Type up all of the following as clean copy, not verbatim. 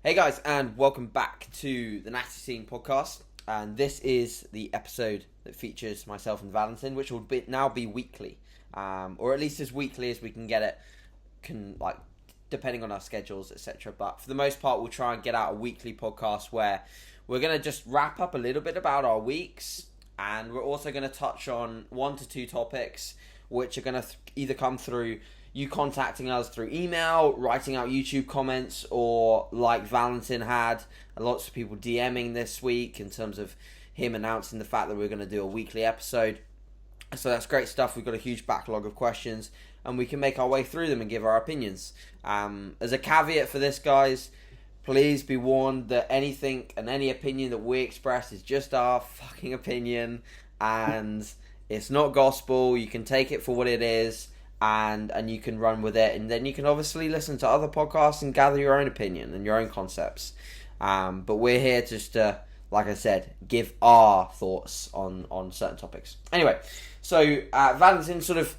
Hey guys, and welcome back to the Natty Scene podcast. And this is the episode that features myself and Valentin, which will now be weekly, or at least as weekly as we can get it. Depending on our schedules, etc. But for the most part, we'll try and get out a weekly podcast where we're gonna just wrap up a little bit about our weeks, and we're also gonna touch on 1 to 2 topics, which are gonna either come through you contacting us through email, writing out YouTube comments, or like Valentin had, lots of people DMing this week in terms of him announcing the fact that we're going to do a weekly episode. So that's great stuff. We've got a huge backlog of questions, and we can make our way through them and give our opinions. As a caveat for this, guys, please be warned that anything and any opinion that we express is just our fucking opinion, and it's not gospel. You can take it for what it is. And you can run with it, and then you can obviously listen to other podcasts and gather your own opinion and your own concepts. But we're here just to, like I said, give our thoughts on certain topics. Anyway, so Valentin, sort of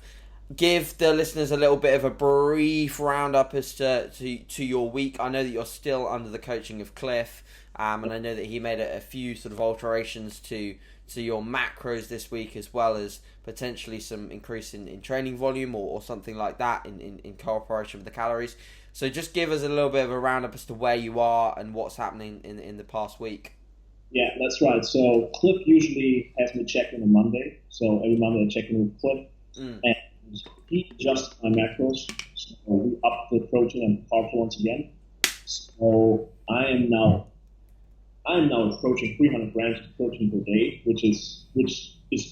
give the listeners a little bit of a brief roundup as to your week. I know that you're still under the coaching of Cliff, and I know that he made a few sort of alterations to your macros this week, as well as potentially some increase in training volume or something like that in cooperation with the calories. So just give us a little bit of a roundup as to where you are and what's happening in the past week. Yeah, that's right. So Cliff usually has me check in on Monday. So every Monday I check in with Cliff. And he adjusts my macros. So we up the protein and carbs once again. So I am now approaching 300 grams of protein per day, which is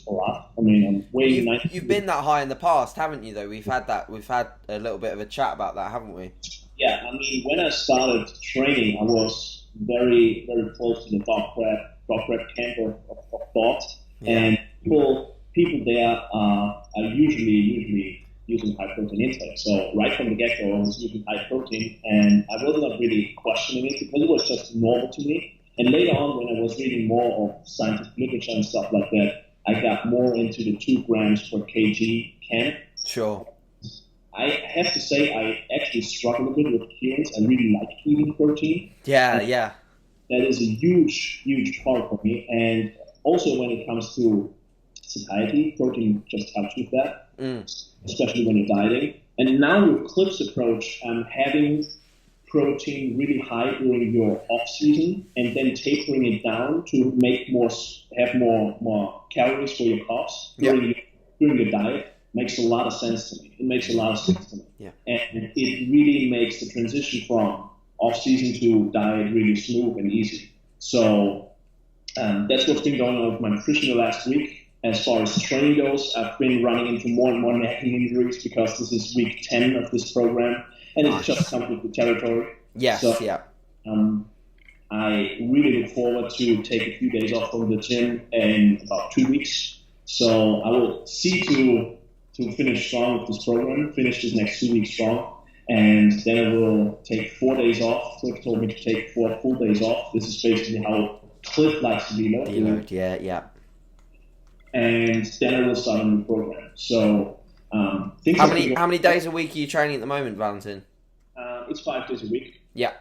a lot. I mean, I'm weighing 90. You've been that high in the past, haven't you? Though we've had a little bit of a chat about that, haven't we? Yeah, I mean, when I started training, I was very, very close to the dog prep camp of thought, and people there are usually using high protein intake. So right from the get-go, I was using high protein, and I was not really questioning it because it was just normal to me. And later on, when I was reading more of scientific literature and stuff like that, I got more into the 2 grams per kg camp. Sure. I have to say, I actually struggle a bit with adherence. I really like eating protein. Yeah. That is a huge, huge part for me. And also when it comes to satiety, protein just helps with that, especially when you're dieting. And now with Cliff's approach, I'm having protein really high during your off season, and then tapering it down to have more calories for your carbs during the diet makes a lot of sense to me. It makes a lot of sense to me, and it really makes the transition from off season to diet really smooth and easy. So that's what's been going on with my nutrition the last week. As far as training goes, I've been running into more and more necking injuries because this is week 10 of this program. And it's just comes with the territory. Yes, so, yeah. I really look forward to take a few days off from the gym in about 2 weeks. So I will see to finish strong with this program, finish this next 2 weeks strong, and then I will take 4 days off. Cliff told me to take 4 full days off. This is basically how Cliff likes to deload. Deload, yeah. And then I will start a new program. So how many days a week are you training at the moment, Valentin? It's 5 days a week. Yeah.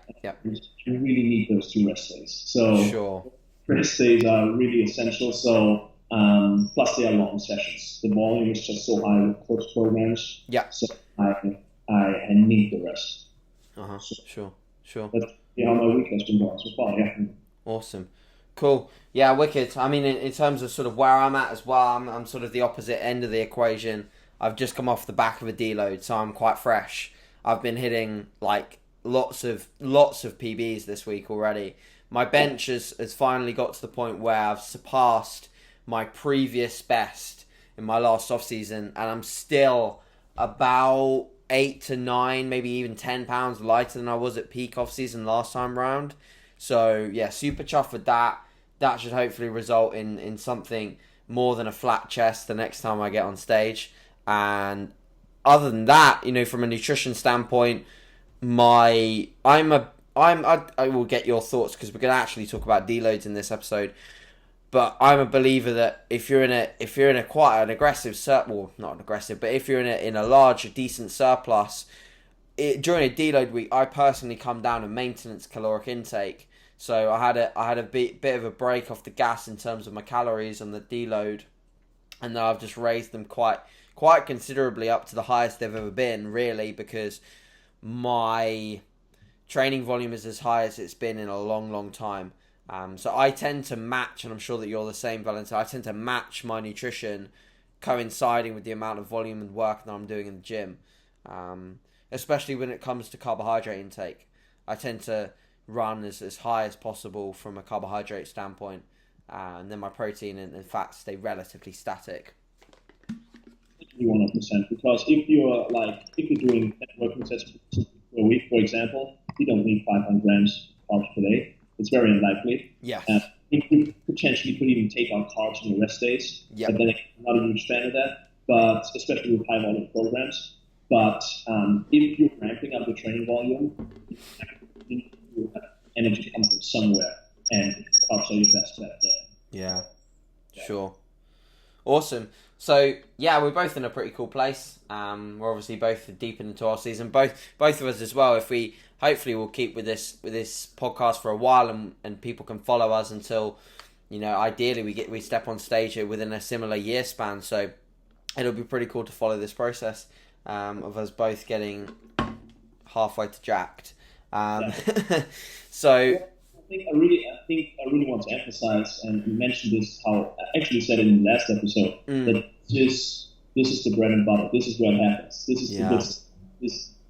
You really need those 2 rest days. So sure. Rest days are really essential. So plus they are long sessions. The volume is just so high with close programs. Yeah. So I need the rest. So, sure. That's how my week has been going so far. Yeah. Awesome. Cool. Yeah, wicked. I mean, in terms of sort of where I'm at as well, I'm sort of the opposite end of the equation. I've just come off the back of a deload, so I'm quite fresh. I've been hitting like lots of PBs this week already. My bench has finally got to the point where I've surpassed my previous best in my last off season, and I'm still about 8 to 9, maybe even 10 pounds lighter than I was at peak off season last time round. So yeah, super chuffed with that. That should hopefully result in something more than a flat chest the next time I get on stage. And other than that, from a nutrition standpoint, I will get your thoughts because we're going to actually talk about deloads in this episode. But I'm a believer that if you're in a quite an aggressive not aggressive, but if you're in a large, decent surplus, during a deload week, I personally come down a maintenance caloric intake. So I had a bit of a break off the gas in terms of my calories on the deload, and then I've just raised them quite considerably up to the highest they've ever been, really, because my training volume is as high as it's been in a long time. So I tend to match, and I'm sure that you're the same, Valentin. I tend to match my nutrition coinciding with the amount of volume and work that I'm doing in the gym, especially when it comes to carbohydrate intake. I tend to run as high as possible from a carbohydrate standpoint, and then my protein and fats stay relatively static. 100%, because if you're doing 10 working sets per week, for example, you don't need 500 grams carbs per day. It's very unlikely. Yeah. You potentially could even take out carbs on your rest days. Yep. But then I'm not a huge fan of that. But especially with high volume programs. But if you're ramping up the training volume, you need to have energy come from somewhere, and carbs are your best bet there. Yeah. Sure. Awesome. So yeah, we're both in a pretty cool place. We're obviously both deep into our season. Both of us as well. If we hopefully we'll keep with this podcast for a while, and people can follow us until, ideally we step on stage within a similar year span. So it'll be pretty cool to follow this process of us both getting halfway to jacked. So. I really want to emphasize and mention this, how I actually said it in the last episode, that this is the bread and butter. This is where it happens.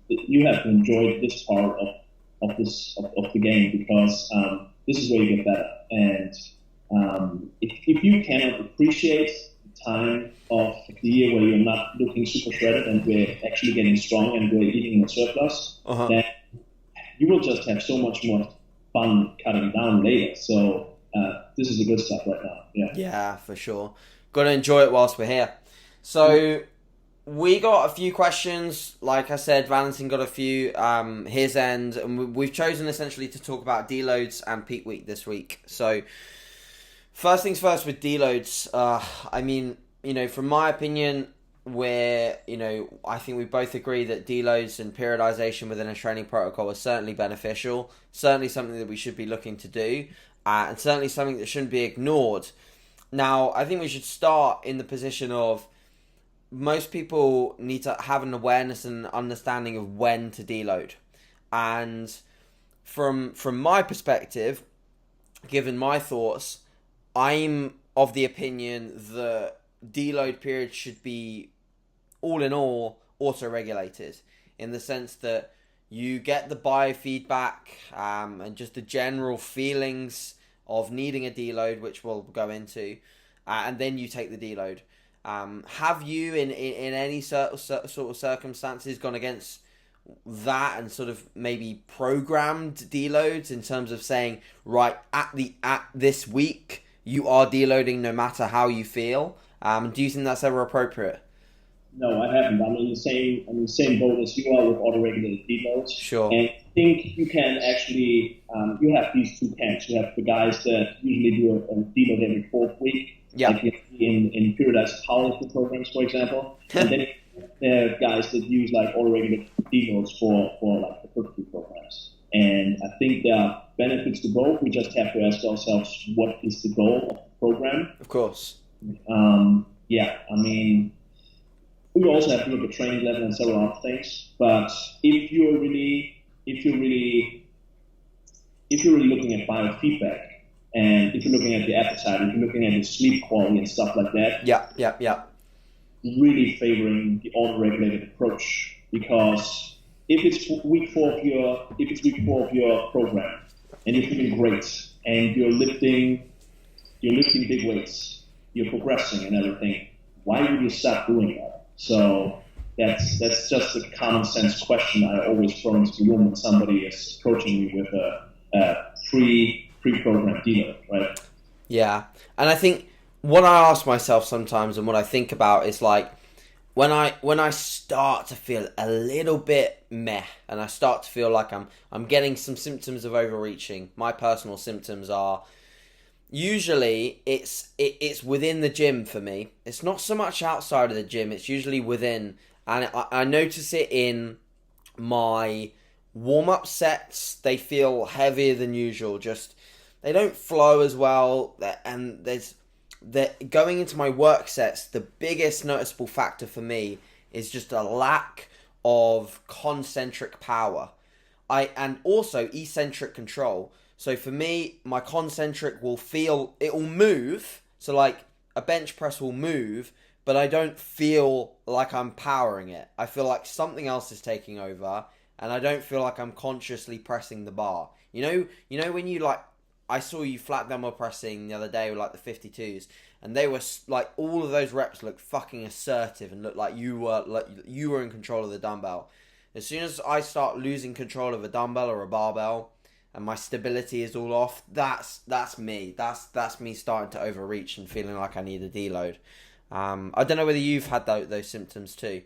You have to enjoy this part of the game, because this is where you get better. And if you cannot appreciate the time of the year where you're not looking super shredded and we're actually getting strong and we're eating in a surplus, then you will just have so much more fun cutting down later. So this is the good stuff right now. Yeah, for sure. Got to enjoy it whilst we're here. So we got a few questions. Like I said, Valentin got a few his end, and we've chosen essentially to talk about deloads and peak week this week. So first things first with deloads. From my opinion, I think we both agree that deloads and periodization within a training protocol is certainly beneficial, certainly something that we should be looking to do, and certainly something that shouldn't be ignored. Now, I think we should start in the position of most people need to have an awareness and understanding of when to deload. And from my perspective, given my thoughts, I'm of the opinion that deload periods should be, all in all, auto-regulated, in the sense that you get the biofeedback and just the general feelings of needing a deload, which we'll go into, and then you take the deload. Have you, in any sort of circumstances, gone against that and sort of maybe programmed deloads in terms of saying, right, at this week you are deloading no matter how you feel? Do you think that's ever appropriate? No, I haven't. I'm in the same boat as you are with auto-regulated deloads. Sure. And I think you can actually, you have these two camps. You have the guys that usually do a deload every fourth week, like in periodized powerlifting programs, for example. And then there are guys that use like auto-regulated deloads for like the hypertrophy programs. And I think there are benefits to both. We just have to ask ourselves, what is the goal of the program? Of course. We also have to look at training level and several other things. But if you're really looking at biofeedback, and if you're looking at the appetite, if you're looking at the sleep quality and stuff like that, really favoring the auto-regulated approach. Because if it's week 4 of your program and you're feeling great and you're lifting big weights, you're progressing and everything, why would you stop doing that? So that's just a common sense question I always throw into the room when somebody is approaching me with a pre-programmed deload, right? Yeah, and I think what I ask myself sometimes and what I think about is like when I start to feel a little bit meh and I start to feel like I'm getting some symptoms of overreaching. My personal symptoms are usually it's within the gym for me. It's not so much outside of the gym. It's usually within, and I notice it in my warm-up sets, they feel heavier than usual. Just, they don't flow as well. And going into my work sets, the biggest noticeable factor for me is just a lack of concentric power. And also eccentric control. So for me, my concentric will move. So like a bench press will move, but I don't feel like I'm powering it. I feel like something else is taking over, and I don't feel like I'm consciously pressing the bar. You know when you like, I saw you flat dumbbell pressing the other day with like the 52s, and they were like, all of those reps looked fucking assertive and looked like you were in control of the dumbbell. As soon as I start losing control of a dumbbell or a barbell, and my stability is all off, that's me. That's me starting to overreach and feeling like I need a deload. I don't know whether you've had those symptoms too.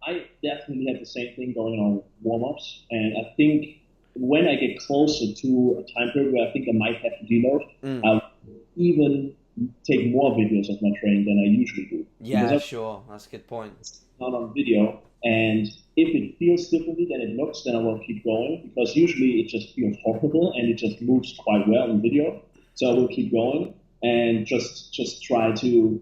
I definitely had the same thing going on with warm-ups, and I think when I get closer to a time period where I think I might have to deload, I'll even take more videos of my training than I usually do. Yeah, sure. That's a good point. It's not on video, and if it feels differently than it looks, then I will keep going, because usually it just feels horrible and it just moves quite well in video. So I will keep going and just try to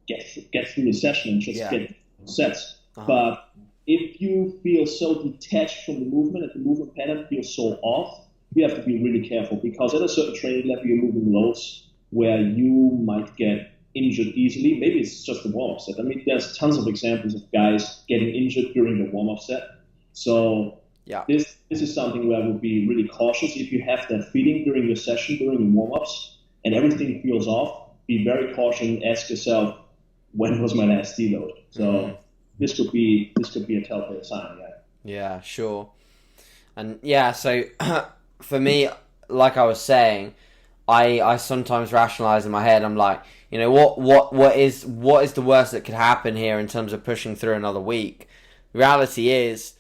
get through the session and just get sets. Uh-huh. But if you feel so detached from the movement and the movement pattern feels so off, you have to be really careful, because at a certain training level you're moving loads where you might get injured easily. Maybe it's just a warm-up set. I mean, there's tons of examples of guys getting injured during the warm-up set. So this is something where I would be really cautious. If you have that feeling during your session, during the warm-ups, and everything feels off, be very cautious and ask yourself, when was my last deload? So this could be a telltale sign. Yeah, sure. And so for me, like I was saying, I sometimes rationalize in my head. I'm like, what is the worst that could happen here in terms of pushing through another week? The reality is,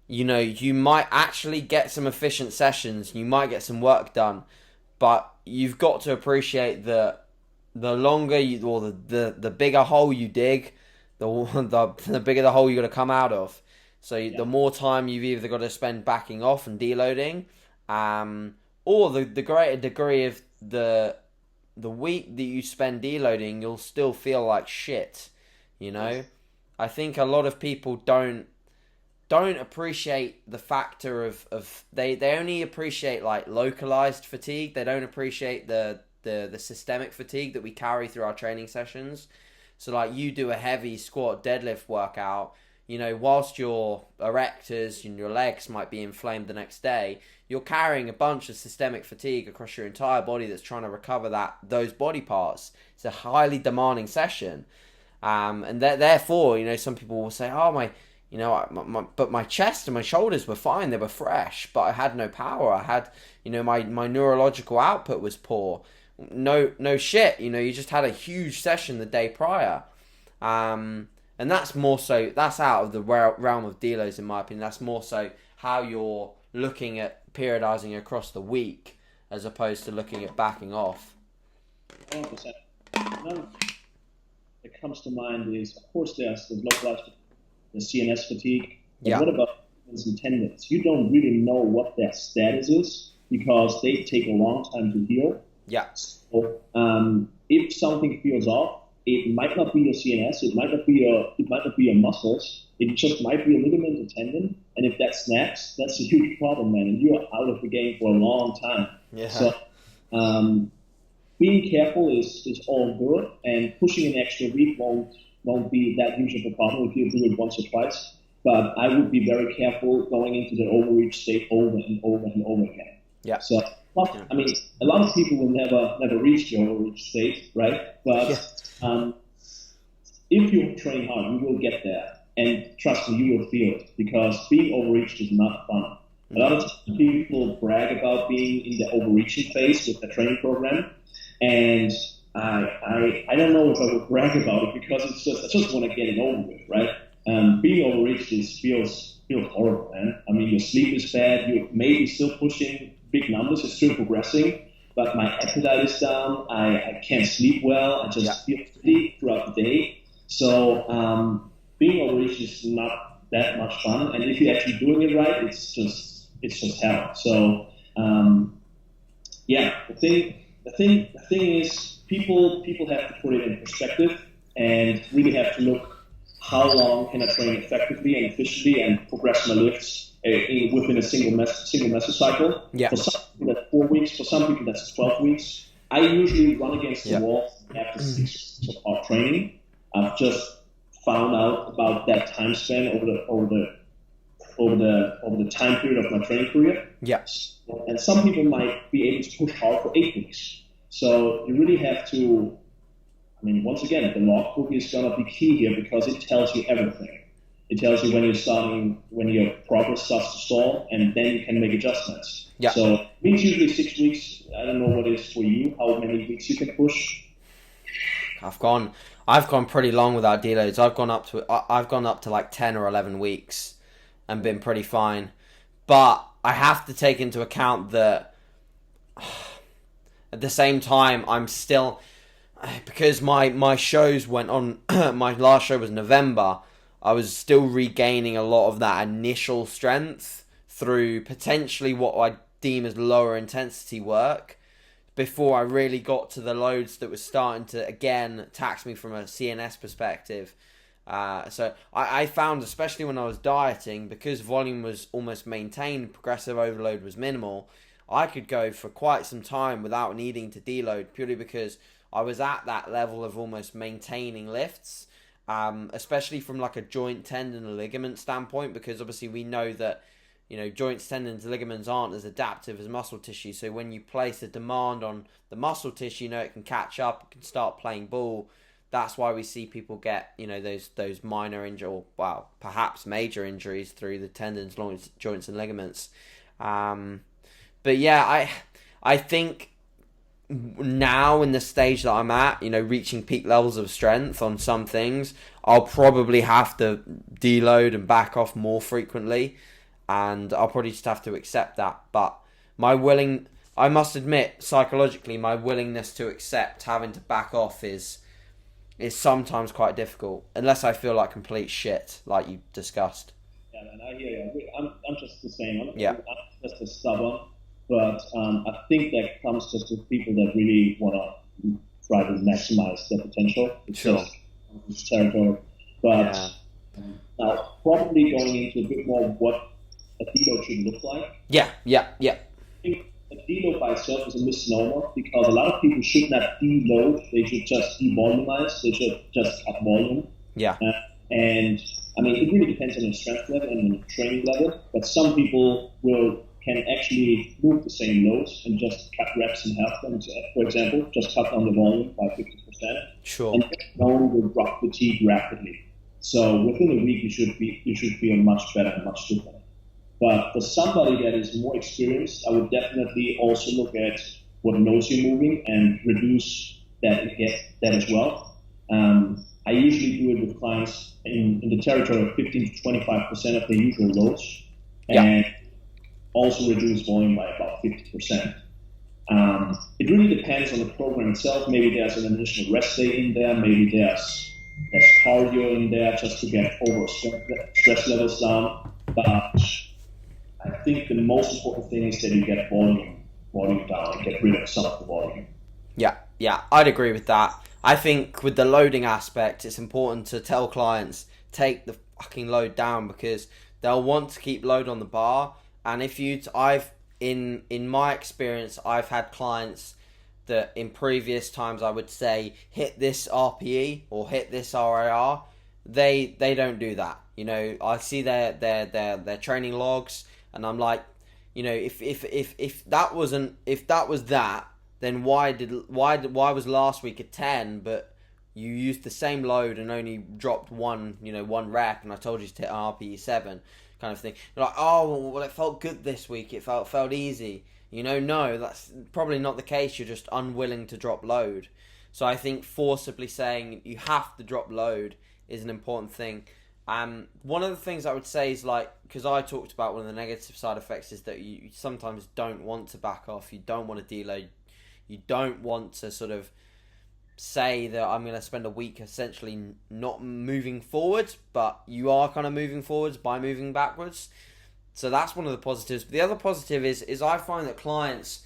you might actually get some efficient sessions, you might get some work done, but you've got to appreciate that the longer the bigger hole you dig, the bigger the hole you got to come out of. So the more time you've either got to spend backing off and deloading, or the greater degree of the week that you spend deloading, you'll still feel like shit. I think a lot of people don't appreciate the factor of they only appreciate like localized fatigue. They don't appreciate the systemic fatigue that we carry through our training sessions. So like, you do a heavy squat deadlift workout, whilst your erectors and your legs might be inflamed the next day, you're carrying a bunch of systemic fatigue across your entire body that's trying to recover those body parts. It's a highly demanding session. And therefore, some people will say, oh, but my chest and my shoulders were fine, they were fresh, but I had no power. I had, my neurological output was poor. No shit, you just had a huge session the day prior. And that's more so, that's out of the realm of deloads, in my opinion. That's more so how you're looking at periodizing across the week, as opposed to looking at backing off. 100%. Another that comes to mind is, of course, there's the localized, the CNS fatigue. But what about ligaments and tendons? You don't really know what their status is, because they take a long time to heal. Yeah. So if something feels off, it might not be your CNS, it might not be your muscles, it just might be a ligament or tendon, and if that snaps, that's a huge problem, man, and you are out of the game for a long time. Yeah. So being careful is all good, and pushing an extra week won't be that huge of a problem if you do it once or twice, but I would be very careful going into the overreach state over and over and over again. Yeah. So, I mean, a lot of people will never reach the overreach state, right? But if you train hard, you will get there. And trust me, you will feel it, because being overreached is not fun. A lot of people brag about being in the overreaching phase with the training program, and I don't know if I would brag about it, because I just want to get it over with, right? Being overreached feels horrible, man. I mean, your sleep is bad. You're maybe still pushing big numbers. It's still progressing, but my appetite is down. I can't sleep well. I just feel fatigued throughout the day. So being overreached is not that much fun. And if you're actually doing it right, it's just hell. So the thing is, people have to put it in perspective and really have to look how long can I train effectively and efficiently and progress my lifts within a single mesocycle. Yeah. For some people that's 4 weeks, for some people that's 12 weeks. I usually run against the wall after 6 weeks of hard training. I've just found out about that time span over the time period of my training career. Yes. And some people might be able to push hard for 8 weeks. So you really have to, once again, the logbook is going to be key here because it tells you everything. It tells you when your progress starts to stall, and then you can make adjustments. Yeah. So it means usually 6 weeks. I don't know what it is for you, how many weeks you can push. I've gone pretty long without deloads. I've gone up to like 10 or 11 weeks and been pretty fine. But I have to take into account that at the same time, I'm still, because my shows went on, my last show was November, I was still regaining a lot of that initial strength through potentially what I deem as lower intensity work before I really got to the loads that was starting to, again, tax me from a CNS perspective. So I found, especially when I was dieting, because volume was almost maintained, progressive overload was minimal, I could go for quite some time without needing to deload, purely because I was at that level of almost maintaining lifts, especially from like a joint, tendon, and ligament standpoint, because obviously we know that, joints, tendons, ligaments aren't as adaptive as muscle tissue. So when you place a demand on the muscle tissue, it can catch up, it can start playing ball. That's why we see people get, those minor injuries, or well, perhaps major injuries through the tendons, joints, and ligaments. But yeah, I think now in the stage that I'm at, reaching peak levels of strength on some things, I'll probably have to deload and back off more frequently, and I'll probably just have to accept that. But I must admit, psychologically, my willingness to accept having to back off is sometimes quite difficult, unless I feel like complete shit, like you discussed. Yeah, and I hear you. I'm just the same. I'm just as stubborn, but I think that comes just with people that really want to try to maximize their potential. It's sure. Just territory. But now, probably going into a bit more what a deload should look like. Yeah. I think a deload by itself is a misnomer, because a lot of people should not deload. They should just devolumize. They should just cut volume. Yeah. And it really depends on your strength level and on your training level. But some people can actually move the same loads and just cut reps in half. For example, just cut down the volume by 50%. Sure. And volume will drop fatigue rapidly. So within a week, you should feel much better and much different. But for somebody that is more experienced, I would definitely also look at what loads you're moving and reduce that as well. I usually do it with clients in the territory of 15 to 25% of their usual loads, and also reduce volume by about 50%. It really depends on the program itself. Maybe there's an additional rest day in there. Maybe there's cardio in there just to get overall stress levels down. But I think the most important thing is that you get volume down and get rid of some of the volume. Yeah, I'd agree with that. I think with the loading aspect, it's important to tell clients, take the fucking load down, because they'll want to keep load on the bar. And in my experience, I've had clients that in previous times I would say hit this RPE or hit this RIR. They don't do that. I see their training logs, and I'm like, if that was that, then why was last week a 10, but you used the same load and only dropped one rep, and I told you to hit an RPE 7 kind of thing. You're like, oh, well, it felt good this week. It felt easy. No, that's probably not the case. You're just unwilling to drop load. So I think forcibly saying you have to drop load is an important thing. One of the things I would say is, because I talked about one of the negative side effects is that you sometimes don't want to back off. You don't want to deload. You don't want to sort of say that I'm going to spend a week essentially not moving forward, but you are kind of moving forwards by moving backwards. So that's one of the positives. But the other positive is I find that clients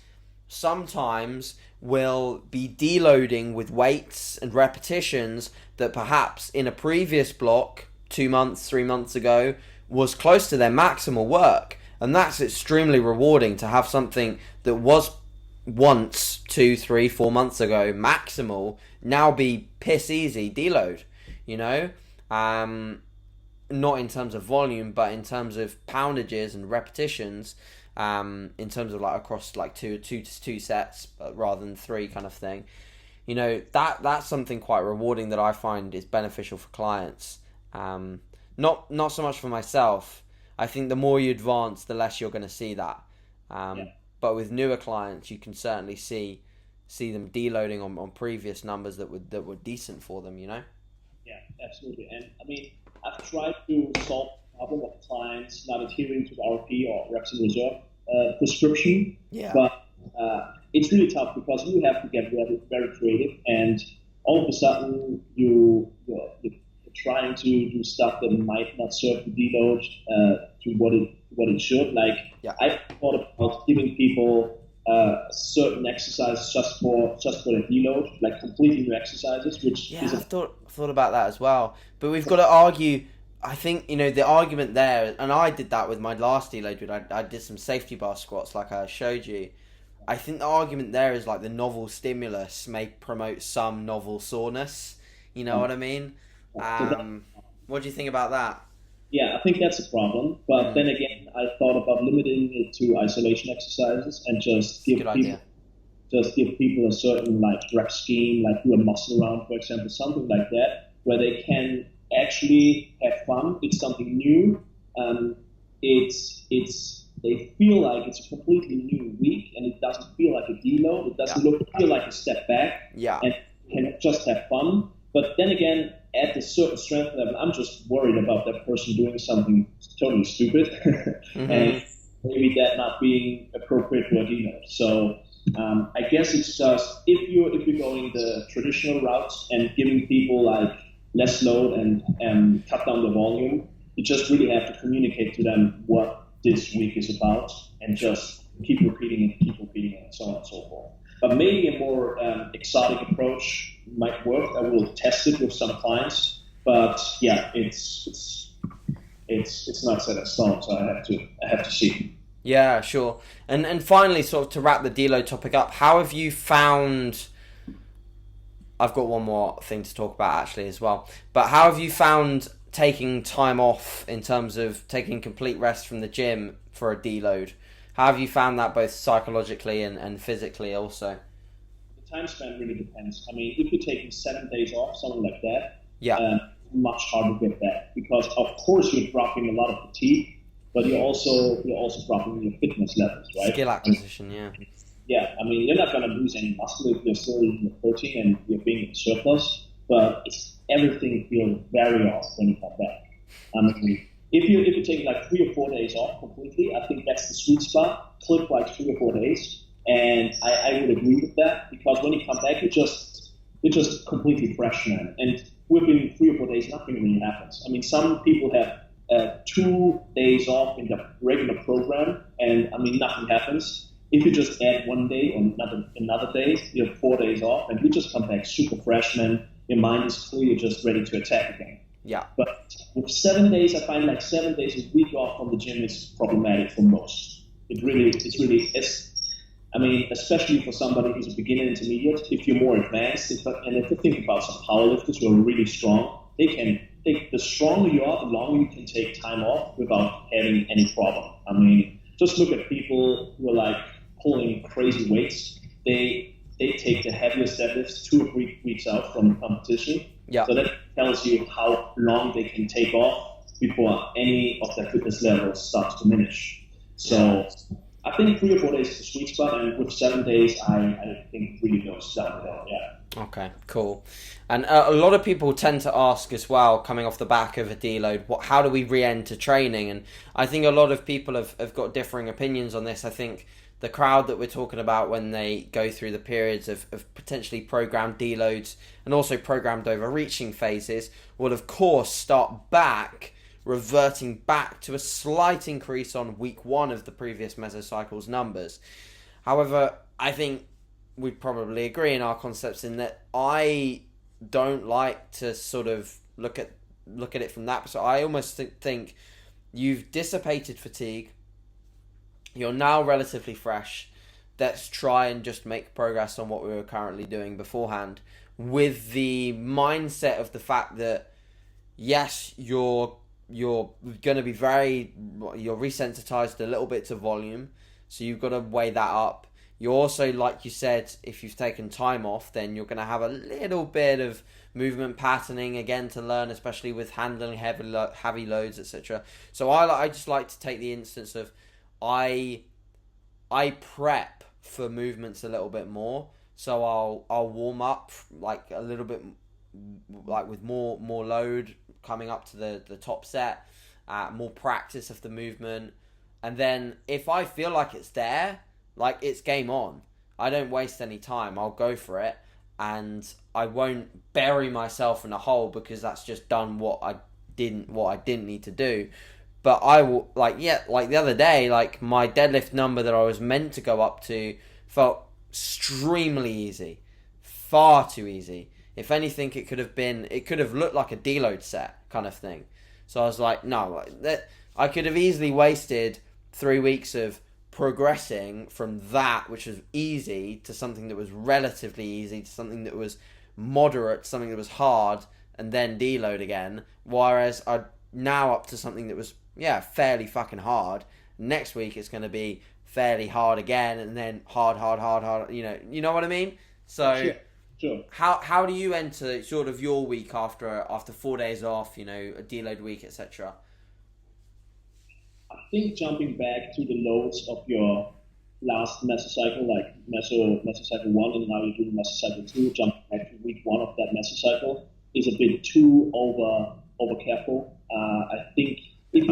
sometimes will be deloading with weights and repetitions that perhaps in a previous block 2 months, 3 months ago was close to their maximal work. And that's extremely rewarding to have something that was once 2, 3, 4 months ago maximal now be piss easy deload, you know, not in terms of volume but in terms of poundages and repetitions, in terms of like across like two sets rather than 3 kind of thing. You know, that's something quite rewarding that I find is beneficial for clients, not so much for myself. I think the more you advance, the less you're going to see that. But with newer clients, you can certainly see them deloading on previous numbers that were decent for them, you know? Yeah, absolutely. And I mean, I've tried to solve the problem of clients not adhering to the RP or reps in reserve prescription. Yeah. But it's really tough because you have to get very, very creative, and all of a sudden you're trying to do stuff that might not serve the deload to what it should. Like, I thought about giving people certain exercises just for the deload, like completely new exercises, which is I've thought about that as well. But we've got to argue. I think, you know, the argument there, and I did that with my last deload. I did some safety bar squats like I showed you. I think the argument there is like the novel stimulus may promote some novel soreness. You know what I mean? What do you think about that? Yeah, I think that's a problem. But then again, I thought about limiting it to isolation exercises and just give people a certain like rep scheme, like do a muscle round, for example, something like that, where they can actually have fun. It's something new. They feel like it's a completely new week, and it doesn't feel like a deload. It doesn't feel like a step back. Yeah, and can just have fun. But then again, at a certain strength level, I'm just worried about that person doing something totally stupid, and maybe that not being appropriate for a deload. So I guess it's just if you're going the traditional routes and giving people like less load and cut down the volume, you just really have to communicate to them what this week is about and just keep repeating it, and so on and so forth. But maybe a more exotic approach might work. I will test it with some clients, but yeah, it's not set in stone, so I have to see. Yeah, sure. And finally, sort of to wrap the deload topic up, how have you found? I've got one more thing to talk about actually as well. But how have you found taking time off in terms of taking complete rest from the gym for a deload? How have you found that both psychologically and physically also? The time span really depends. I mean, if you're taking 7 days off, something like that, much harder to get back because of course you're dropping a lot of fatigue, but you're also dropping your fitness levels, right? Skill acquisition, Yeah, I mean, you're not going to lose any muscle if you're still eating the protein and you're being in surplus, but everything feels very off when you come back. I mean, if you take like 3 or 4 days off completely, I think that's the sweet spot. Clip like 3 or 4 days, and I would agree with that because when you come back, you're just completely fresh, man. And within 3 or 4 days, nothing really happens. I mean, some people have 2 days off in the regular program, and I mean, nothing happens. If you just add 1 day or another day, you have 4 days off, and you just come back super fresh, man. Your mind is clear, you're just ready to attack again. Yeah. But with 7 days, I find like 7 days a week off from the gym is problematic for most. It's really, I mean, especially for somebody who's a beginner intermediate, if you're more advanced, if you think about some powerlifters who are really strong, the stronger you are, the longer you can take time off without having any problem. I mean, just look at people who are like pulling crazy weights. They take the heaviest deadlifts 2 or 3 weeks out from the competition. Yeah. So that tells you how long they can take off before any of their fitness levels start to diminish. So I think 3 or 4 days is the sweet spot, and with 7 days, I think really goes downhill. Yeah. Okay, cool. And a lot of people tend to ask as well, coming off the back of a deload, how do we re-enter training? And I think a lot of people have got differing opinions on this. I think the crowd that we're talking about when they go through the periods of potentially programmed deloads and also programmed overreaching phases will of course start reverting back to a slight increase on week 1 of the previous mesocycle's numbers. However, I think we'd probably agree in our concepts in that I don't like to sort of look at it from that. So I almost think you've dissipated fatigue. You're now relatively fresh. Let's try and just make progress on what we were currently doing beforehand, with the mindset of the fact that yes, you're going to be you're resensitized a little bit to volume, so you've got to weigh that up. You also, like you said, if you've taken time off, then you're going to have a little bit of movement patterning again to learn, especially with handling heavy loads, etc. So I just like to take the instance of I prep for movements a little bit more. So I'll warm up like a little bit, like with more load coming up to the top set, more practice of the movement, and then if I feel like it's there, like it's game on, I don't waste any time. I'll go for it, and I won't bury myself in a hole because that's just done what I didn't need to do. But I will, like the other day, like my deadlift number that I was meant to go up to felt extremely easy, far too easy. If anything, it could have looked like a deload set kind of thing. So I was like, no, I could have easily wasted 3 weeks of progressing from that, which was easy, to something that was relatively easy, to something that was moderate, something that was hard, and then deload again. Whereas I now up to something that was fairly fucking hard. Next week it's going to be fairly hard again, and then hard. You know what I mean? So sure. How do you enter sort of your week after 4 days off? You know, a deload week, etc. I think jumping back to the loads of your last mesocycle, like mesocycle 1, and now you're doing mesocycle 2, jumping back to week 1 of that mesocycle is a bit too over careful. I think if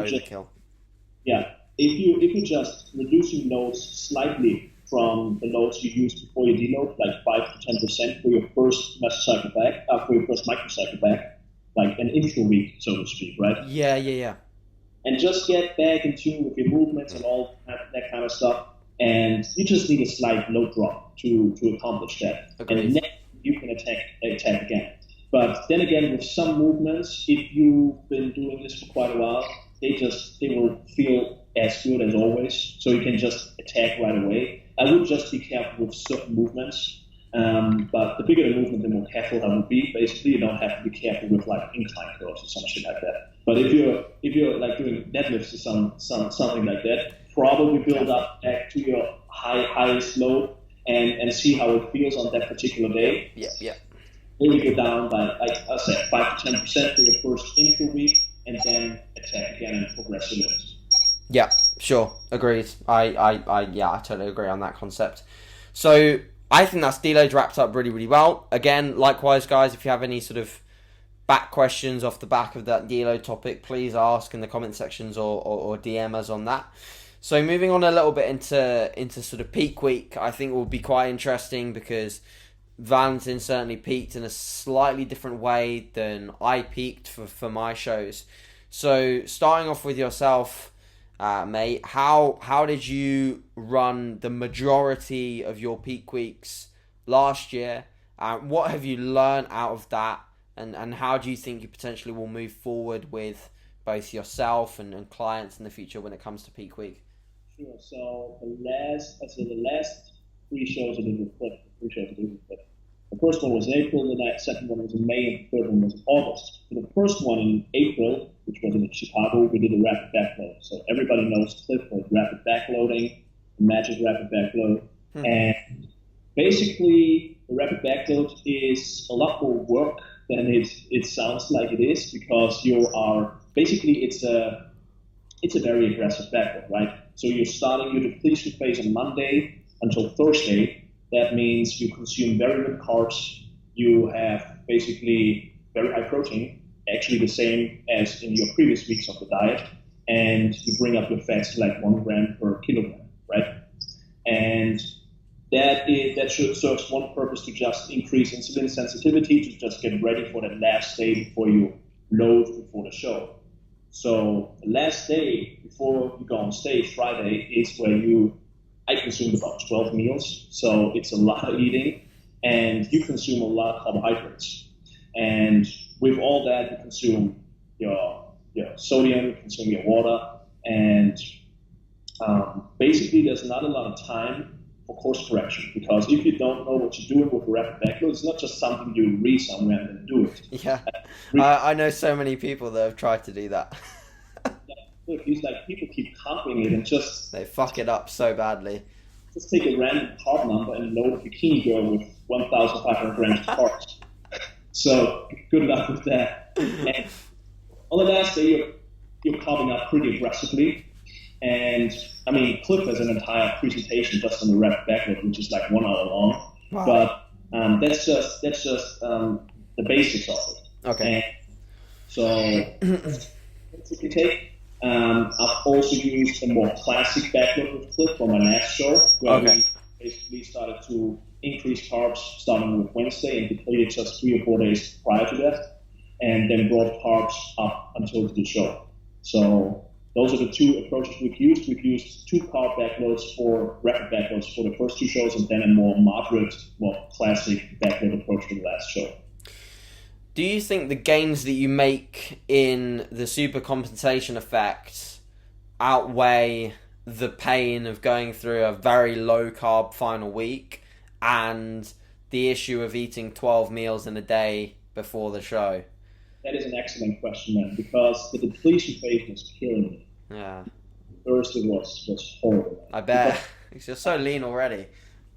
you just reducing loads slightly from the loads you used before you deload, like 5 to 10% for your first mesocycle back, for your first microcycle back, like an intro week, so to speak, right? Yeah. And just get back in tune with your movements and all that kind of stuff. And you just need a slight load drop to accomplish that. Agreed. And then you can attack again. But then again, with some movements, if you've been doing this for quite a while, they will feel as good as always. So you can just attack right away. I would just be careful with certain movements. But the bigger the movement, the more careful I would be. Basically, you don't have to be careful with like incline curls or some shit like that. But if you're like doing deadlifts or something like that, probably build up back to your highest load and see how it feels on that particular day. Yeah. Maybe go down by, like I said, 5 to 10% for your first intro week, and then attack again and progress your lift. Yeah, sure, agreed. I totally agree on that concept. So I think that's deload wrapped up really, really well. Again, likewise, guys, if you have any sort of back questions off the back of that deload topic, please ask in the comment sections or DM us on that. So moving on a little bit into sort of peak week, I think will be quite interesting because Valentin certainly peaked in a slightly different way than I peaked for my shows. So starting off with yourself, mate, how did you run the majority of your peak weeks last year? What have you learned out of that? And how do you think you potentially will move forward with both yourself and clients in the future when it comes to peak week? Sure. So the last 3 shows I did with Cliff. The first one was in April, the second one was in May, and the third one was in August. For the first one in April, which was in Chicago, we did a rapid backload. So everybody knows Cliff for rapid backloading, magic rapid backload. And basically, the rapid backload is a lot more work than it sounds like it is, because it's a very aggressive backload, right? So you're starting your depletion phase on Monday until Thursday. That means you consume very little carbs. You have basically very high protein, actually the same as in your previous weeks of the diet, and you bring up your fats to like 1 gram per kilogram, right? And that should serve one purpose, to just increase insulin sensitivity, to just get ready for that last day before you load before the show. So the last day before you go on stage, Friday, is where I consumed about 12 meals. So it's a lot of eating, and you consume a lot of carbohydrates. And with all that, you consume your sodium, you consume your water, and basically there's not a lot of time for course correction, because if you don't know what you're doing with a rapid backload, it's not just something you read somewhere and then do it. Yeah, I know so many people that have tried to do that. Look, it's like people keep copying it and just... They fuck it up so badly. Just take a random carb number and load a bikini girl with 1,500 grams of carbs. So good luck with that. And on the last day, you're carving up pretty aggressively. And I mean, Cliff has an entire presentation just on the rapid backload, which is like 1 hour long. Wow. But that's just the basics of it. Okay. And so that's what you take. I've also used a more classic backload with Cliff for my last show, where we basically started to increase carbs starting with Wednesday and depleted just 3 or 4 days prior to that, and then brought carbs up until the show. So those are the two approaches we've used. We've used 2 carb backloads for rapid backloads for the first 2 shows, and then a more moderate, more classic backload approach for the last show. Do you think the gains that you make in the super compensation effect outweigh the pain of going through a very low carb final week and the issue of eating 12 meals in a day before the show? That is an excellent question, man, because the depletion phase was killing me. Yeah. First, it was horrible. I bet. Because you're so lean already.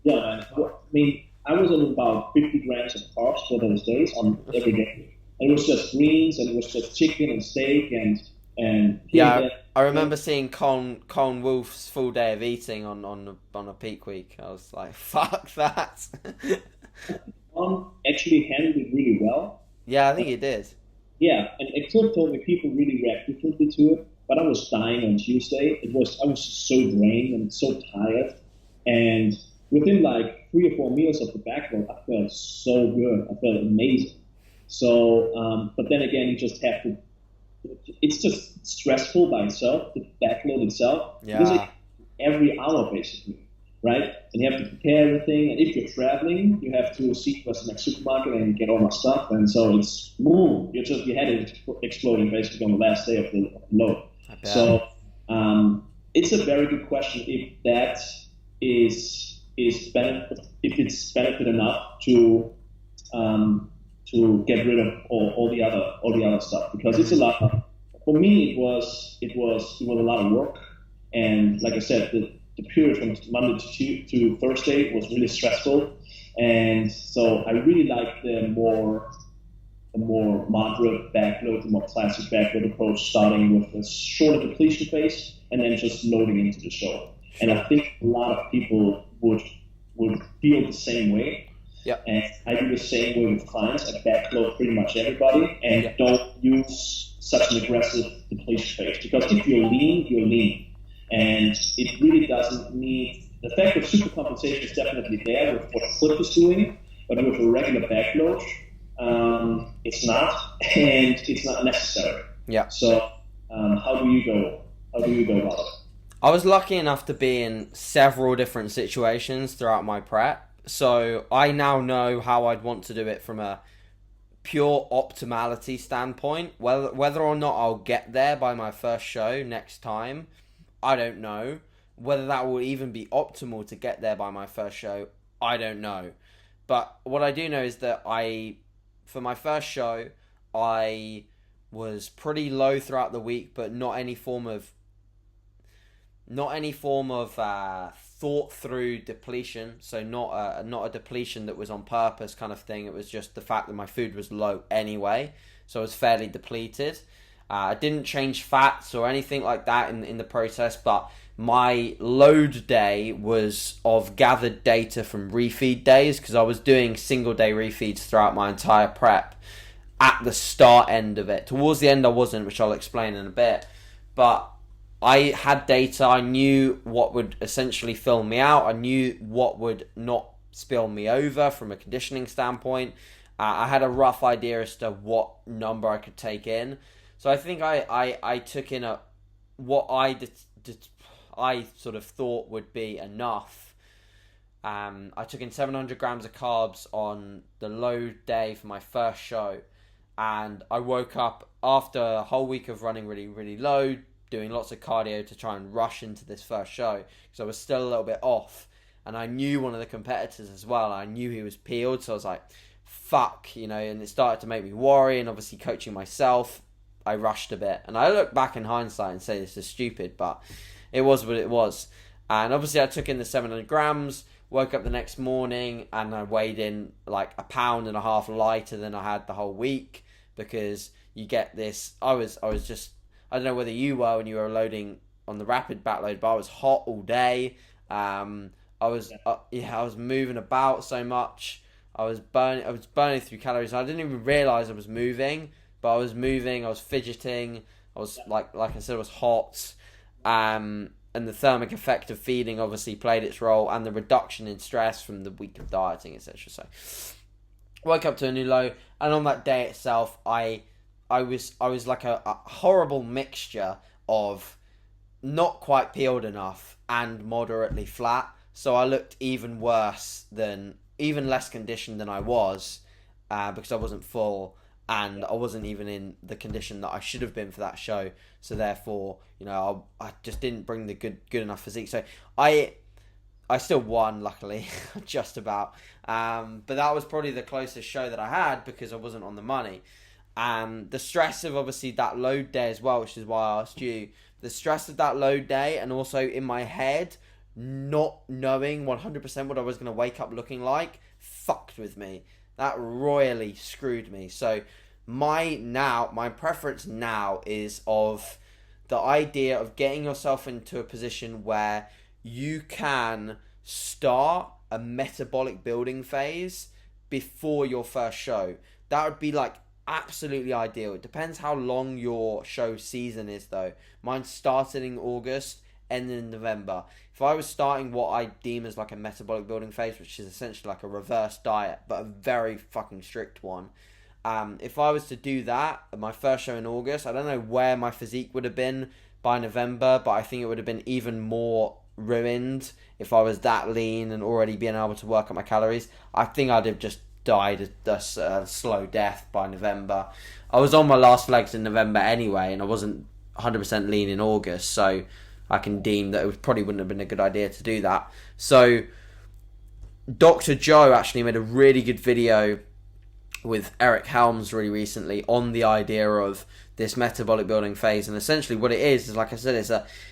Yeah, man. I mean, I was on about 50 grams of carbs for those days on every day. And it was just greens, and it was just chicken and steak and yeah. I remember seeing Colin Wolf's full day of eating on a peak week. I was like, fuck that. Actually handled it really well. Yeah, I think he did. Yeah, and Cliff told me people really react differently to it, but I was dying on Tuesday. I was so drained and so tired, and within like 3 or 4 meals of the backload, I felt so good. I felt amazing. So, but then again, you just have to. It's just stressful by itself, the backload itself. Yeah. Because every hour basically, right? And you have to prepare everything. And if you're traveling, you have to seek what's the next supermarket and get all my stuff. And so it's boom. Your head is exploding basically on the last day of the load. So it's a very good question if that is benefit, if it's benefit enough to get rid of all the other stuff, because it's a lot. For me, it was a lot of work, and like I said, the period from Monday to Thursday was really stressful, and so I really like the more moderate backload, the more classic backload approach, starting with a shorter depletion phase and then just loading into the show. And I think a lot of people would feel the same way. Yep. And I do the same way with clients. I backload pretty much everybody and don't use such an aggressive depletion phase, because if you're lean, you're lean. And it really doesn't need, the fact of super compensation is definitely there with what Cliff is doing, but with a regular backload, it's not, and it's not necessary. Yeah. So how do you go about it? I was lucky enough to be in several different situations throughout my prep. So I now know how I'd want to do it from a pure optimality standpoint. Whether or not I'll get there by my first show next time, I don't know. Whether that will even be optimal to get there by my first show, I don't know. But what I do know is that for my first show, I was pretty low throughout the week, but not any form of thought through depletion. So not a depletion that was on purpose kind of thing. It was just the fact that my food was low anyway, so I was fairly depleted. I didn't change fats or anything like that in the process, but my load day was of gathered data from refeed days, because I was doing single day refeeds throughout my entire prep at the start end of it. Towards the end I wasn't, which I'll explain in a bit, but I had data. I knew what would essentially fill me out. I knew what would not spill me over from a conditioning standpoint. I had a rough idea as to what number I could take in. So I think I took in what I sort of thought would be enough. I took in 700 grams of carbs on the low day for my first show. And I woke up after a whole week of running really, really low, doing lots of cardio to try and rush into this first show. So I was still a little bit off. And I knew one of the competitors as well. I knew he was peeled. So I was like, fuck, and it started to make me worry. And obviously coaching myself, I rushed a bit. And I look back in hindsight and say this is stupid, but it was what it was. And obviously I took in the 700 grams, woke up the next morning, and I weighed in like 1.5 pounds lighter than I had the whole week, because you get this. I was just, I don't know whether you were when you were loading on the rapid backload, but I was hot all day. I was moving about so much. I was burning through calories. I didn't even realize I was moving, but I was moving. I was fidgeting. I was like I said, I was hot. And the thermic effect of feeding obviously played its role, and the reduction in stress from the week of dieting, etc. So, woke up to a new low, and on that day itself, I was like a horrible mixture of not quite peeled enough and moderately flat. So I looked even less conditioned than I was, because I wasn't full, and I wasn't even in the condition that I should have been for that show. So therefore, I just didn't bring the good enough physique. So I still won, luckily, just about. But that was probably the closest show that I had, because I wasn't on the money. The stress of obviously that load day as well, which is why I asked you. The stress of that load day, and also in my head, not knowing 100% what I was going to wake up looking like, fucked with me. That royally screwed me. So my preference now is of the idea of getting yourself into a position where you can start a metabolic building phase before your first show. That would be like absolutely ideal. It depends how long your show season is though. Mine started in August, ended in November. If I was starting what I deem as like a metabolic building phase, which is essentially like a reverse diet, but a very fucking strict one. If I was to do that at my first show in August, I don't know where my physique would have been by November, but I think it would have been even more ruined if I was that lean and already being able to work up my calories. I think I'd have just died a slow death by November. I was on my last legs in November anyway, and I wasn't 100% lean in August, so I can deem that it probably wouldn't have been a good idea to do that. So Dr. Joe actually made a really good video with Eric Helms really recently on the idea of this metabolic building phase. And essentially what it is like I said,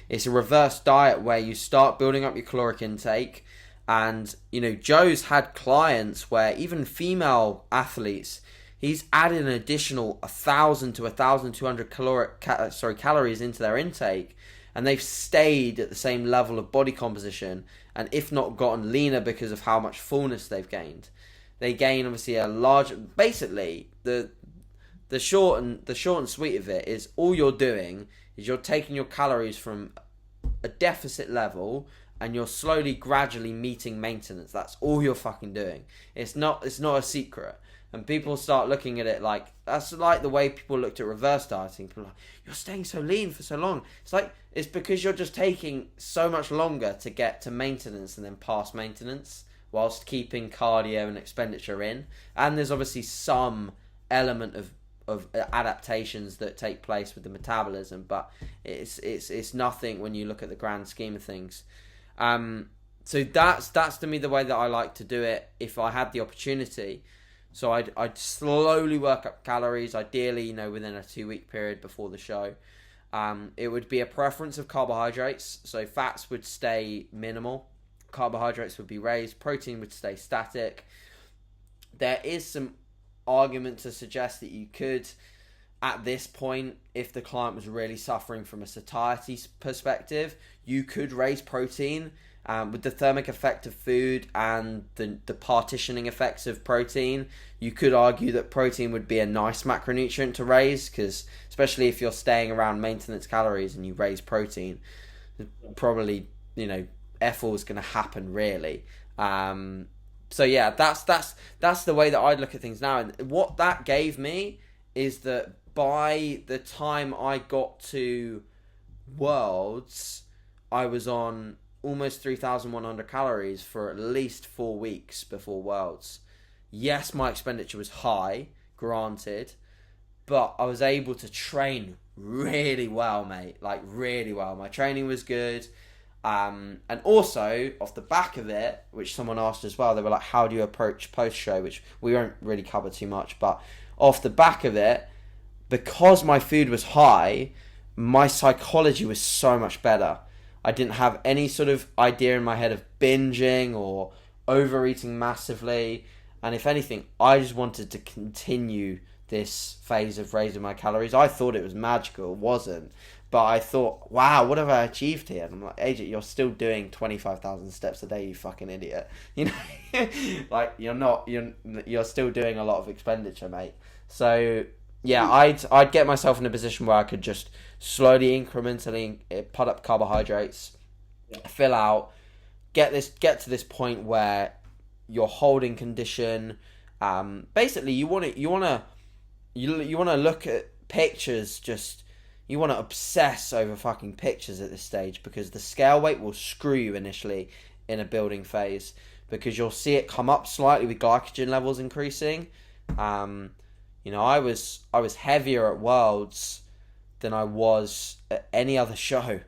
it's a reverse diet where you start building up your caloric intake. And Joe's had clients where even female athletes, he's added an additional 1,000 to 1,200 calories into their intake, and they've stayed at the same level of body composition, and if not gotten leaner because of how much fullness they've gained. They gain obviously a large. Basically, the short and sweet of it is all you're doing is you're taking your calories from a deficit level, and you're slowly, gradually meeting maintenance. That's all you're fucking doing. It's not a secret. And people start looking at it like, that's like the way people looked at reverse dieting. People are like, you're staying so lean for so long. It's because you're just taking so much longer to get to maintenance and then past maintenance, whilst keeping cardio and expenditure in. And there's obviously some element of adaptations that take place with the metabolism, but it's nothing when you look at the grand scheme of things. So that's to me the way that I like to do it if I had the opportunity. So I'd slowly work up calories, ideally, within a 2-week period before the show. It would be a preference of carbohydrates, so fats would stay minimal, carbohydrates would be raised, protein would stay static. There is some argument to suggest that you could at this point, if the client was really suffering from a satiety perspective, you could raise protein. With the thermic effect of food and the partitioning effects of protein, you could argue that protein would be a nice macronutrient to raise, because especially if you're staying around maintenance calories and you raise protein, probably, F all is going to happen really. So yeah, that's the way that I look at things now. And what that gave me is that by the time I got to Worlds, I was on almost 3,100 calories for at least 4 weeks before Worlds. Yes, my expenditure was high, granted, but I was able to train really well, mate. Like, really well. My training was good. And also, off the back of it, which someone asked as well, they were like, how do you approach post-show? Which we won't really cover too much, but off the back of it, because my food was high, my psychology was so much better. I didn't have any sort of idea in my head of binging or overeating massively. And if anything, I just wanted to continue this phase of raising my calories. I thought it was magical. It wasn't. But I thought, wow, what have I achieved here? And I'm like, AJ, you're still doing 25,000 steps a day, you fucking idiot. Like, you're still doing a lot of expenditure, mate. So, yeah, I'd get myself in a position where I could just slowly, incrementally put up carbohydrates, fill out, get to this point where you're holding condition. Basically, you want to look at pictures. You want to obsess over fucking pictures at this stage, because the scale weight will screw you initially in a building phase, because you'll see it come up slightly with glycogen levels increasing. I was heavier at Worlds than I was at any other show,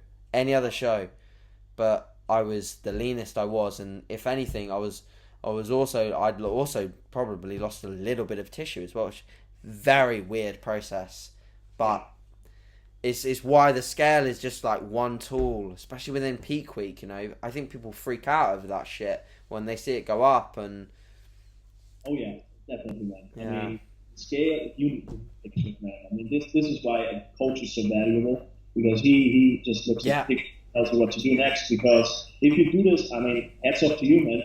but I was the leanest I was, and if anything, I'd also probably lost a little bit of tissue as well, which very weird process, but it's why the scale is just like one tool, especially within peak week. I think people freak out over that shit when they see it go up, and oh yeah, definitely, man. Yeah. I mean, scale, you need to picture, man. I mean, this is why a coach is so valuable, because he just looks at the picture, tells you what to do next. Because if you do this, I mean, hats off to you, man,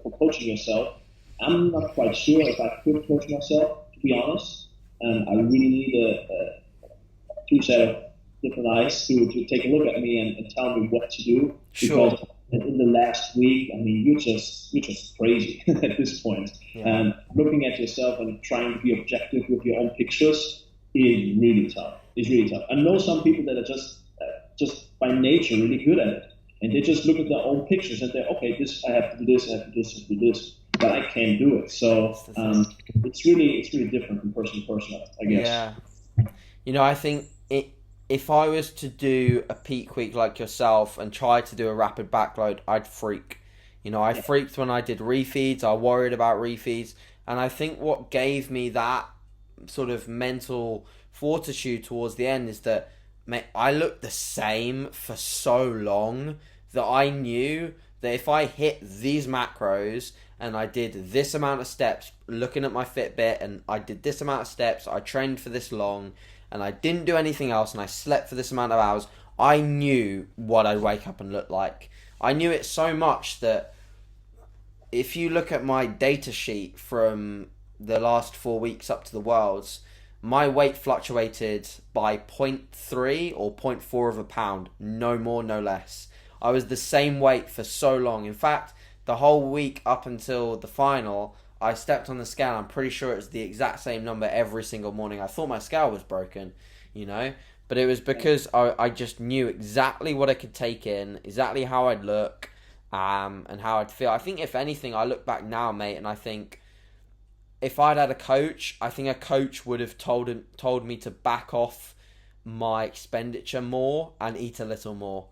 for coaching yourself. I'm not quite sure if I could coach myself, to be honest. I really need a two set of different eyes to take a look at me and tell me what to do. Sure. Because in the last week, I mean, you're just crazy at this point. Yeah. And looking at yourself and trying to be objective with your own pictures is really tough. I know some people that are just by nature really good at it, and they just look at their own pictures and they're, okay, this I have to do this, I have to do this, I have to do this, but I can't do it. So it's really different from person to person, I guess. Yeah. I think if I was to do a peak week like yourself and try to do a rapid backload, I'd freak. I freaked when I did refeeds. I worried about refeeds. And I think what gave me that sort of mental fortitude towards the end is that, mate, I looked the same for so long that I knew that if I hit these macros and I did this amount of steps, looking at my Fitbit, and I did this amount of steps, I trained for this long, and I didn't do anything else, and I slept for this amount of hours, I knew what I'd wake up and look like. I knew it so much that if you look at my data sheet from the last 4 weeks up to the Worlds, my weight fluctuated by 0.3 or 0.4 of a pound, no more, no less. I was the same weight for so long. In fact, the whole week up until the final, I stepped on the scale. I'm pretty sure it was the exact same number every single morning. I thought my scale was broken, but it was because I just knew exactly what I could take in, exactly how I'd look, and how I'd feel. I think if anything, I look back now, mate, and I think if I'd had a coach, I think a coach would have told me to back off my expenditure more and eat a little more.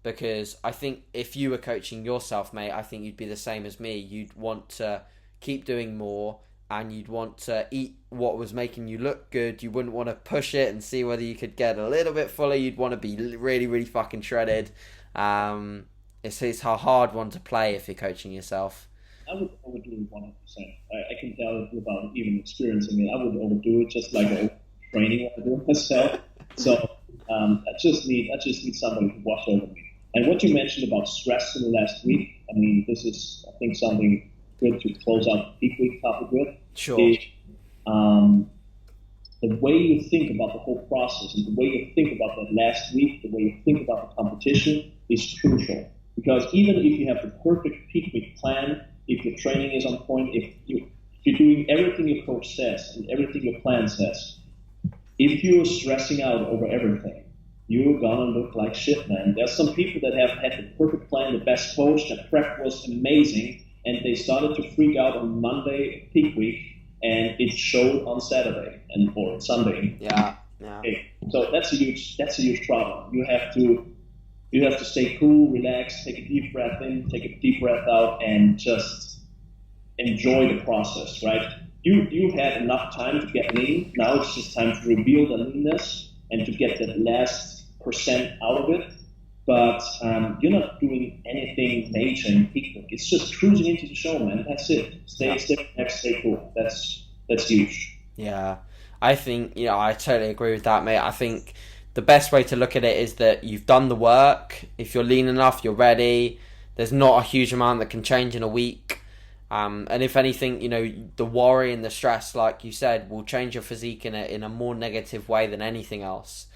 Because I think if you were coaching yourself, mate, I think you'd be the same as me. You'd want to keep doing more, and you'd want to eat what was making you look good. You wouldn't want to push it and see whether you could get a little bit fuller. You'd want to be really, really fucking shredded. It's a hard one to play if you're coaching yourself. would overdo it 100%. I can tell without even experiencing it. I would overdo it just like a training I do myself. So I just need somebody to watch over me. And what you mentioned about stress in the last week, I mean, this is, I think, something good to close out the peak week topic with. Sure. Is, the way you think about the whole process and the way you think about that last week, the way you think about the competition is crucial. Because even if you have the perfect peak week plan, if your training is on point, if you're doing everything your coach says and everything your plan says, if you're stressing out over everything, you're gonna look like shit, man. There's some people that have had the perfect plan, the best coach, the prep was amazing, and they started to freak out on Monday peak week, and it showed on Saturday or Sunday. Yeah. Okay. So that's a huge problem. You have to stay cool, relax, take a deep breath in, take a deep breath out, and just enjoy the process, right? You had enough time to get lean. Now it's just time to reveal the leanness and to get that last % out of it. But you're not doing anything major in peak week. It's just cruising into the show, man. That's it. Stay cool. That's huge. Yeah, I think, I totally agree with that, mate. I think the best way to look at it is that you've done the work. If you're lean enough, you're ready. There's not a huge amount that can change in a week. And if anything, the worry and the stress, like you said, will change your physique in a more negative way than anything else.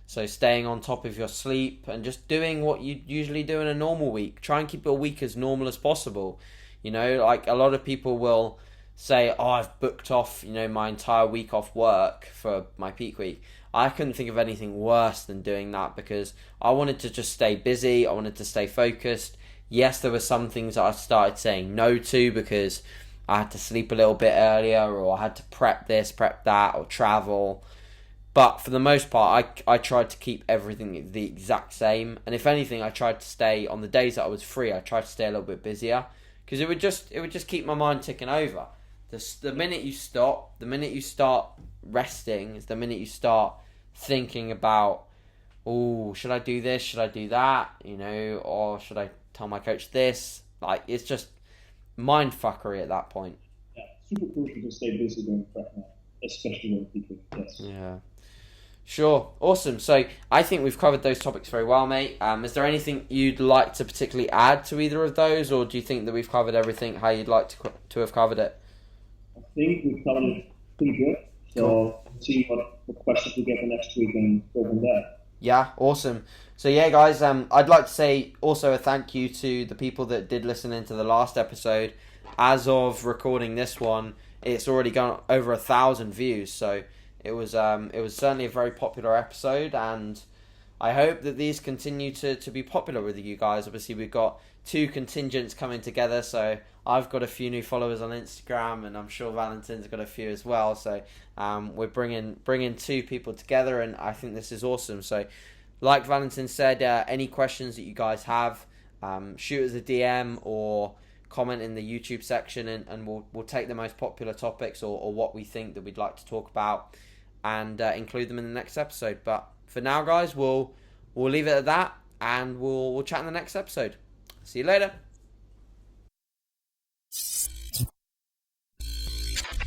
So staying on top of your sleep and just doing what you usually do in a normal week. Try and keep your week as normal as possible. Like a lot of people will say, oh, I've booked off, my entire week off work for my peak week. I couldn't think of anything worse than doing that because I wanted to just stay busy. I wanted to stay focused. Yes, there were some things that I started saying no to because I had to sleep a little bit earlier or I had to prep this, prep that, or travel. But for the most part, I tried to keep everything the exact same. And if anything, I tried to stay, on the days that I was free, I tried to stay a little bit busier because it would just keep my mind ticking over. The minute you stop, the minute you start resting, is the minute you start thinking about, oh, should I do this? Should I do that? Or should I tell my coach this? Like, it's just mind fuckery at that point. Yeah, super crucial to stay busy during prep now, especially when people, yes. Yeah. Sure. Awesome. So I think we've covered those topics very well, mate. Is there anything you'd like to particularly add to either of those, or do you think that we've covered everything how you'd like to have covered it? I think we've covered it pretty good. So cool. See what questions we get for next week and go from there. Yeah, awesome. So yeah, guys, I'd like to say also a thank you to the people that did listen into the last episode. As of recording this one, it's already gone over 1,000 views. So it was certainly a very popular episode, and I hope that these continue to be popular with you guys. Obviously, we've got 2 contingents coming together, so I've got a few new followers on Instagram, and I'm sure Valentin's got a few as well. So we're bringing 2 people together, and I think this is awesome. So, like Valentin said, any questions that you guys have, shoot us a DM or comment in the YouTube section, and we'll take the most popular topics or what we think that we'd like to talk about and include them in the next episode. But for now, guys, we'll leave it at that, and we'll chat in the next episode. See you later.